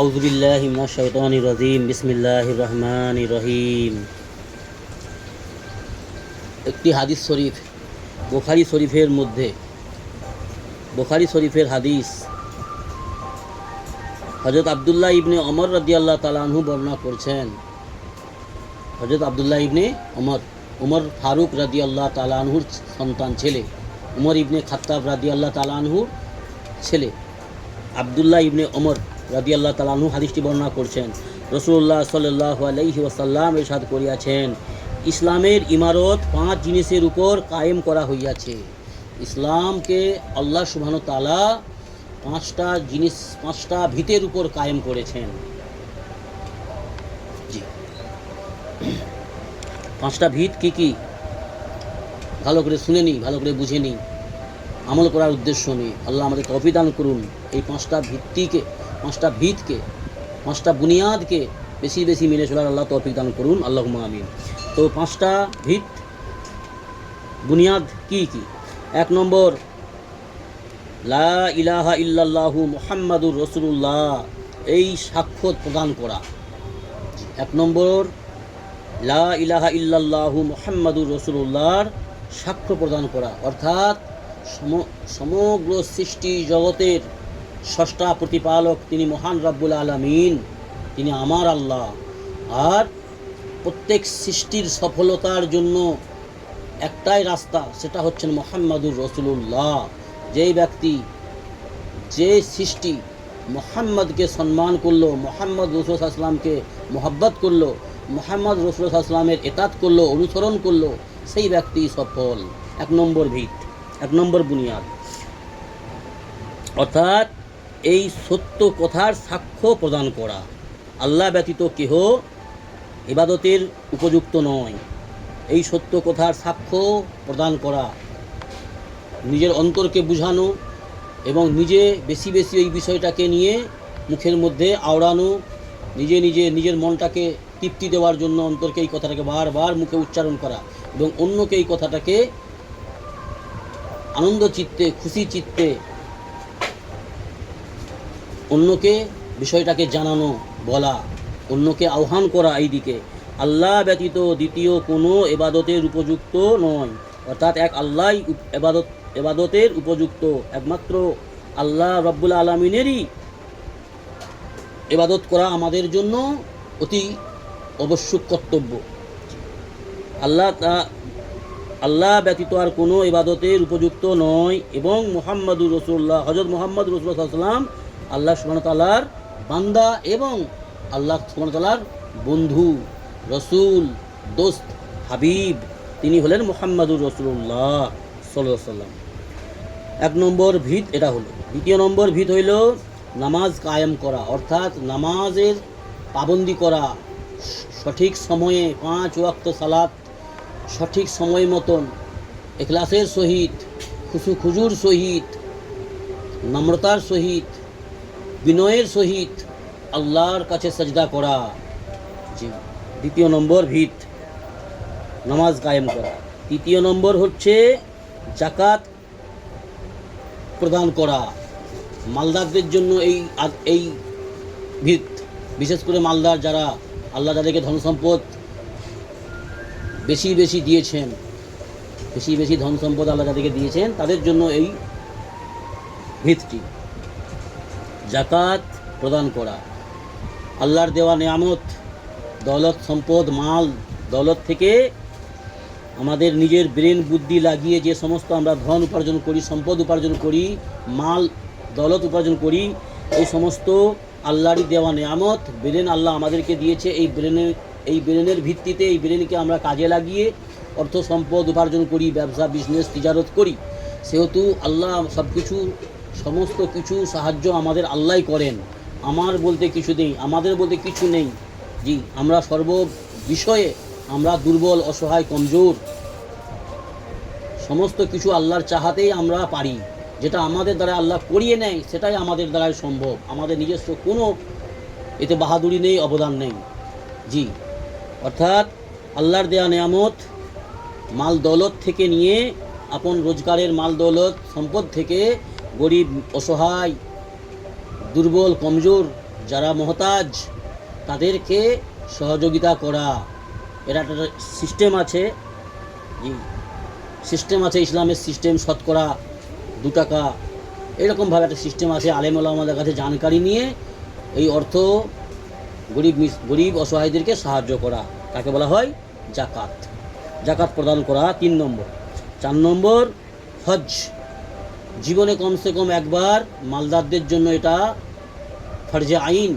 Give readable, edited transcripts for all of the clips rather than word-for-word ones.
আউযু বিল্লাহি মিনাশ শাইতানির রাজিম। বিসমিল্লাহির রহমানির রহিম। একটি হাদিস শরীফ বুখারী শরীফের মধ্যে, বুখারী শরীফের হাদিস হযরত আব্দুল্লাহ ইবনে ওমর রাদিয়াল্লাহু তাআলা আনহু বর্ণনা করছেন। হযরত আব্দুল্লাহ ইবনে ওমর ফারুক রাদিয়াল্লাহু তাআলা আনহুর সন্তান ছেলে, উমর ইবনে খাত্তাব রাদিয়াল্লাহু তাআলা আনহুর ছেলে আব্দুল্লাহ ইবনে ওমর রাদিয়াল্লাহু তাআলা আনহু হাদিসটি বর্ণনা করছেন। রাসূলুল্লাহ সাল্লাল্লাহু আলাইহি ওয়াসাল্লাম ইরশাদ করিয়াছেন, ইসলামের ইমারত 5 জিনিসের উপর কায়েম করা হইয়াছে। ইসলামকে আল্লাহ সুবহানাহু ওয়া তাআলা 5টা ভিতের উপর কায়েম করেছেন। জি, 5টা ভিত কি কি ভালো করে শুনে নিই, ভালো করে বুঝে নিই, আমল করার উদ্দেশ্য নিয়ে আল্লাহ আমাদের তৌফিক দান করুন। এই 5টা ভিতকে 5টা বুনিয়াদকে বেশি বেশি মেনে চলার আল্লাহ তৌফিক দান করুন, আল্লাহুম্মা আমিন। তো 5টা ভিত বুনিয়াদ কি কি? 1 নম্বর, লা ইলাহা ইল্লাল্লাহু মুহাম্মাদুর রাসূলুল্লাহ, এই সাক্ষ্য প্রদান করা। 1 নম্বর, লা ইলাহা ইল্লাল্লাহু মুহাম্মাদুর রাসূলুল্লাহর সাক্ষ্য প্রদান করা, অর্থাৎ সমগ্র সৃষ্টি জগতের স্রষ্টা প্রতিপালক তিনি মহান রব্বুল আলামিন, তিনি আমার আল্লাহ। আর প্রত্যেক সৃষ্টির সফলতার জন্য একটাই রাস্তা, সেটা হচ্ছেন মুহাম্মাদুর রাসূলুল্লাহ। যেই ব্যক্তি, যে সৃষ্টি মুহাম্মদকে সম্মান করলো, মুহাম্মদ রাসূল সাল্লাল্লাহু আলাইহি ওয়াসাল্লামকে মহব্বত করলো, মুহাম্মদ রাসূল সাল্লাল্লাহু আলাইহি ওয়াসাল্লামের ইতাআত করলো, অনুসরণ করলো, সেই ব্যক্তি সফল। 1 নম্বর ভিত, 1 নম্বর বুনিয়াদ, অর্থাৎ এই সত্য কথার সাক্ষ্য প্রদান করা। আল্লাহ ব্যতীত কেহ ইবাদতের উপযুক্ত নয়। এই সত্য কথার সাক্ষ্য প্রদান করা, নিজের অন্তরকে বুঝানো এবং নিজে বেশি বেশি এই বিষয়টাকে নিয়ে মুখের মধ্যে আওড়ানো, নিজের মনটাকে তৃপ্তি দেওয়ার জন্য অন্তরকে এই কথাটাকে বারবার মুখে উচ্চারণ করা এবং অন্যকে এই কথাটাকে আনন্দ চিত্তে, খুশি চিত্তে অন্যকে বিষয়টাকে জানানো, বলা, অন্যকে আহ্বান করা। এই দিকে আল্লাহ ব্যতীত দ্বিতীয় কোনো ইবাদতের উপযুক্ত নয়, অর্থাৎ এক আল্লাহই ইবাদতের উপযুক্ত, একমাত্র আল্লাহ রব্বুল আলামিনেরই ইবাদত করা আমাদের জন্য অতি আবশ্যক কর্তব্য। আল্লাহ ব্যতীত আর কোনো ইবাদতের উপযুক্ত নয় এবং মুহাম্মাদুর রাসূলুল্লাহ, হযরত মুহাম্মদ রাসূলুল্লাহ সাল্লাল্লাহু আলাইহি ওয়াসাল্লাম আল্লাহ সুবহানাহু ওয়া তাআলার বান্দা এবং আল্লাহ সুবহানাহু ওয়া তাআলার বন্ধু, রসুল, দোস্ত, হাবিব, তিনি হলেন মুহাম্মাদুর রাসূলুল্লাহ সাল্লাল্লাহু আলাইহি ওয়াসাল্লাম। 1 নম্বর ভিত এটা হলো। 2 নম্বর ভিত হইল নামাজ কায়েম করা, অর্থাৎ নামাজের পাবন্দি করা, সঠিক সময়ে 5 ওয়াক্ত সালাত সঠিক সময় মতন, ইখলাসের সহিত, খুজুর সহিত, নম্রতার সহিত, বিনয়ের সহিত আল্লাহর কাছে সাজদা করা। জি, 2 নম্বর ভিত নামাজ কায়েম করা। 3 নম্বর হচ্ছে যাকাত প্রদান করা। মালদারদের জন্য এই ভিত, বিশেষ করে মালদার যারা, আল্লাহ যাদেরকে ধন সম্পদ বেশি বেশি দিয়েছেন, বেশি বেশি ধন সম্পদ আল্লাহ যাদেরকে দিয়েছেন, তাদের জন্য এই ভিতটি, যাকাত প্রদান করা। আল্লাহর দেওয়া নেয়ামত, দৌলত, সম্পদ, মাল দৌলত থেকে আমাদের নিজের ব্রেন বুদ্ধি লাগিয়ে যে সমস্ত আমরা ধন উপার্জন করি, সম্পদ উপার্জন করি, মাল দৌলত উপার্জন করি, এই সমস্ত আল্লাহরই দেওয়া নেয়ামত। ব্রেন আল্লাহ আমাদেরকে দিয়েছে, এই ব্রেনের ভিত্তিতে এই ব্রেনকে আমরা কাজে লাগিয়ে অর্থ সম্পদ উপার্জন করি, ব্যবসা, বিজনেস, তিজারত করি। সেহেতু আল্লাহ সমস্ত কিছু সাহায্য আমাদের আল্লাহই করেন। আমার বলতে কিছু নেই, আমাদের বলতে কিছু নেই। জি, আমরা সর্ব বিষয়ে আমরা দুর্বল, অসহায়, কমজোর। সমস্ত কিছু আল্লাহর চাহাতেই আমরা পারি। যেটা আমাদের দ্বারা আল্লাহ করিয়ে নেয় সেটাই আমাদের দ্বারাই সম্ভব। আমাদের নিজস্ব কোনো এতে বাহাদুরি নেই, অবদান নেই। জি, অর্থাৎ আল্লাহর দেয়া নেয়ামত, মাল দৌলত থেকে নিয়ে, আপন রোজগারের মাল দৌলত সম্পদ থেকে গরিব, অসহায়, দুর্বল, কমজোর যারা মহতাজ তাদেরকে সহযোগিতা করা, এর একটা সিস্টেম আছে। সিস্টেম আছে ইসলামের সিস্টেম, শতকরা 2 টাকা এরকমভাবে একটা সিস্টেম আছে। আলেম ওলামাদের কাছে জানকারি নিয়ে এই অর্থ গরিব অসহায়দেরকে সাহায্য করা, তাকে বলা হয় জাকাত। জাকাত প্রদান করা 3 নম্বর। 4 নম্বর হজ। জীবনে কমসে কম একবার মালদারদের জন্য এটা ফরজে আইন।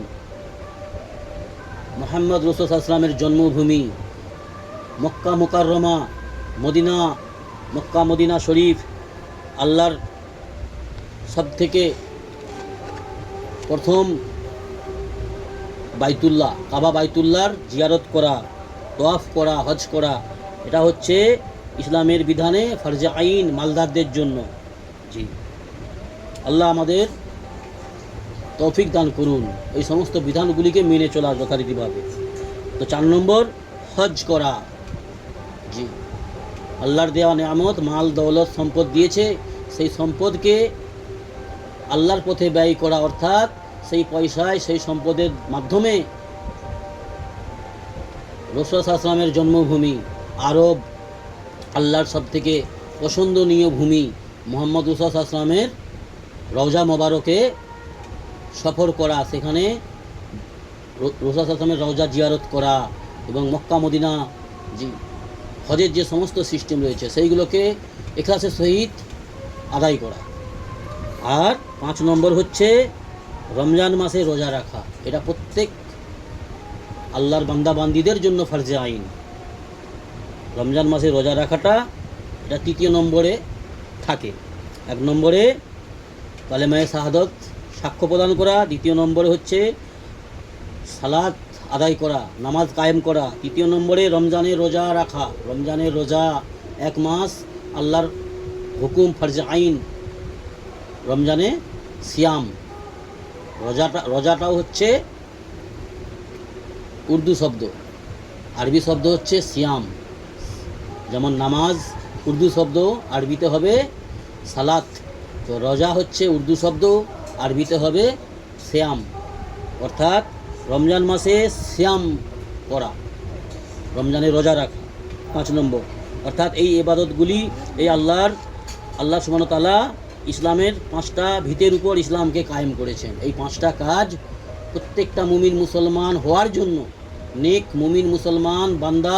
মুহাম্মদ রাসূল সাল্লাল্লাহু আলাইহি ওয়াসাল্লামের জন্মভূমি মক্কা মুকাররমা, মদিনা, মক্কা মদিনা শরীফ, আল্লাহর সবথেকে প্রথম বাইতুল্লাহ, কাবা বাইতুল্লাহর জিয়ারত করা, তওয়াফ করা, হজ করা, এটা হচ্ছে ইসলামের বিধানে ফরজে আইন মালদারদের জন্য। জি, আল্লাহ আমাদের তৌফিক দান করুন এই সমস্ত বিধানগুলিকে মেনে চলার যথারীতিভাবে। তো 4 নম্বর হজ করা। জি, আল্লাহর দেওয়া নেয়ামত, মাল দৌলত, সম্পদ দিয়েছে, সেই সম্পদকে আল্লাহর পথে ব্যয় করা, অর্থাৎ সেই পয়সায়, সেই সম্পদের মাধ্যমে রাসূল সাল্লাল্লাহু আলাইহি ওয়াসাল্লামের জন্মভূমি আরব, আল্লাহর সবথেকে পছন্দনীয় ভূমি মুহাম্মদ রাসূল সাল্লাল্লাহু আলাইহি ওয়াসাল্লামের রওজা মোবারকে সফর করা, সেখানে রাসূল সাল্লাল্লাহু আলাইহি ওয়াসাল্লামের রওজা জিয়ারত করা এবং মক্কা মদিনা জি হজের যে সমস্ত সিস্টেম রয়েছে সেইগুলোকে ইখলাসের সহিত আদায় করা। আর 5 নম্বর হচ্ছে রমজান মাসে রোজা রাখা। এটা প্রত্যেক আল্লাহর বান্দা বান্দিদের জন্য ফরজে আইন। রমজান মাসে রোজা রাখাটা এটা 3 নম্বরে থাকে। 1 নম্বরে কালেমায়ে শাহাদাত সাক্ষ্য প্রদান করা, 2 নম্বরে হচ্ছে সালাত আদায় করা, নামাজ কায়েম করা, 3 নম্বরে রমজানে রোজা রাখা। রমজানের রোজা 1 মাস আল্লাহর হুকুম ফরজে আইন। রমজানে সিয়াম, রোজাটাও হচ্ছে উর্দু শব্দ, আরবি শব্দ হচ্ছে সিয়াম। যেমন নামাজ উর্দু শব্দ, আরবিতে হবে সালাত। তো রোজা হচ্ছে উর্দু শব্দ, আরবিতে হবে সিয়াম, অর্থাৎ রমজান মাসে সিয়াম করা, রমজানে রোজা রাখা 5 নম্বর। অর্থাৎ এই ইবাদতগুলি এই আল্লাহ সুবহানাহু ওয়া তাআলা ইসলামের 5টা ভিতের উপর ইসলামকে কায়েম করেছেন। এই 5টা কাজ প্রত্যেকটা মুমিন মুসলমান হওয়ার জন্য, নেক মুমিন মুসলমান বান্দা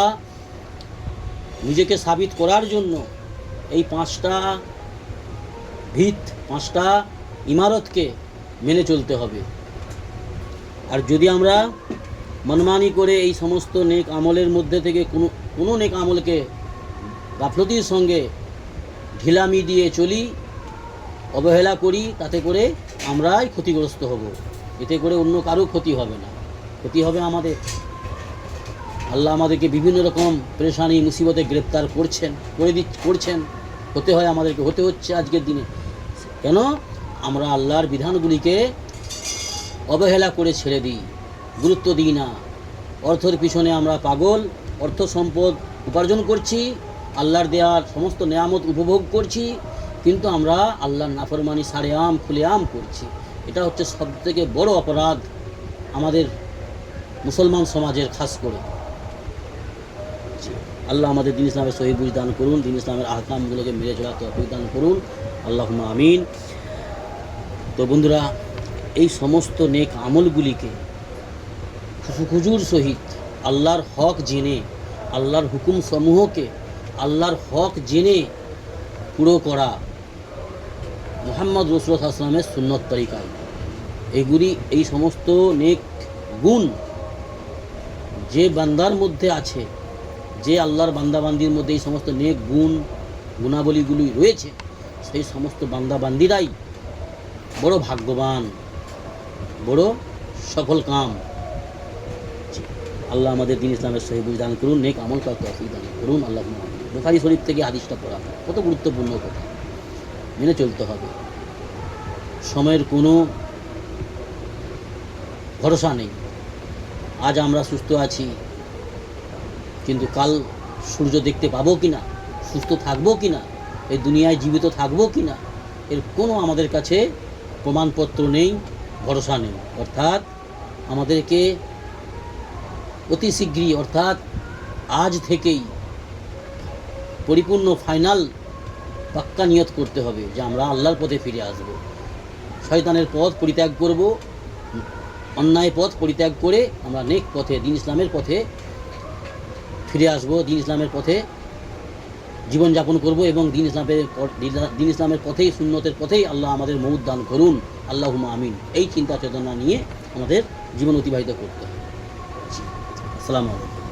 নিজেকে সাবিত করার জন্য এই 5টা ভিত, 5টা ইমারতকে মেনে চলতে হবে। আর যদি আমরা মনমানি করে এই সমস্ত নেক আমলের মধ্যে থেকে কোনো নেক আমলকে গাফলতির সঙ্গে ঢিলামি দিয়ে চলি, অবহেলা করি, তাতে করে আমরাই ক্ষতিগ্রস্ত হব। এতে করে অন্য কারো ক্ষতি হবে না, ক্ষতি হবে আমাদের। আল্লাহ আমাদেরকে বিভিন্ন রকম পেরেশানি মুসিবতে গ্রেপ্তার করছেন, হতে হয় আমাদেরকে, হতে হচ্ছে আজকের দিনে। কেন? আমরা আল্লাহর বিধানগুলিকে অবহেলা করে ছেড়ে দিই, গুরুত্ব দিই না। অর্থের পিছনে আমরা পাগল, অর্থ সম্পদ উপার্জন করছি, আল্লাহর দেওয়ার সমস্ত নেয়ামত উপভোগ করছি, কিন্তু আমরা আল্লাহর নাফরমানি সারেআম খুলেআম করছি। এটা হচ্ছে সবথেকে বড় অপরাধ আমাদের মুসলমান সমাজের, খাস করে। আল্লাহ আমাদের দ্বীন ইসলামের সহি বুঝ দান করুন, দ্বীন ইসলামের আহকামগুলোকে মেনে চলার তৌফিক দান করুন, আল্লাহুম্মা আমিন। তো বন্ধুরা, এই সমস্ত নেক আমলগুলিকে খুজুর সহিত আল্লাহর হক জেনে, আল্লাহর হুকুম সমূহকে আল্লাহর হক জেনে পুরো করা মুহাম্মদ রাসূলুল্লাহ সাল্লাল্লাহু আলাইহি ওয়াসাল্লামের সুন্নত তরিকায়। এই সমস্ত নেক গুণ যে বান্দার মধ্যে আছে, যে আল্লাহর বান্দাবান্দির মধ্যে এই সমস্ত নেক গুণাবলীগুলি রয়েছে, সেই সমস্ত বান্দাবান্দিরাই বড় ভাগ্যবান, বড় সফল কাম। আল্লাহ আমাদের দ্বীন ইসলামের সহি বুঝ দান করুন, নেক আমল করার তৌফিক দান করুন, আল্লাহুম্মা আমিন। বুখারী শরীফ থেকে হাদিসটা পড়া, কত গুরুত্বপূর্ণ কথা, মেনে চলতে হবে। সময়ের কোনো ভরসা নেই। আজ আমরা সুস্থ আছি, কিন্তু কাল সূর্য দেখতে পাবো কিনা, সুস্থ থাকবো কিনা, এই দুনিয়ায় জীবিত থাকবো কিনা, এর কোনো আমাদের কাছে প্রমাণপত্র নেই, ভরসা নেই। অর্থাৎ আমাদেরকে অতি শীঘ্রই অর্থাৎ আজ থেকেই পরিপূর্ণ ফাইনাল পাক্কা নিয়ত করতে হবে যে আমরা আল্লাহর পথে ফিরে আসব, শয়তানের পথ পরিত্যাগ করব, অন্যায় পথ পরিত্যাগ করে আমরা নেক পথে দ্বীন ইসলামের পথে ফিরে আসব, দ্বীন ইসলামের পথে জীবনযাপন করব এবং দ্বীন ইসলামের পথেই, সুন্নতের পথেই আল্লাহ আমাদের মউত দান করুন, আল্লাহুম্মা আমিন। এই চিন্তা চেতনা নিয়ে আমাদের জীবন অতিবাহিত করতে হবে। আসসালামু আলাইকুম।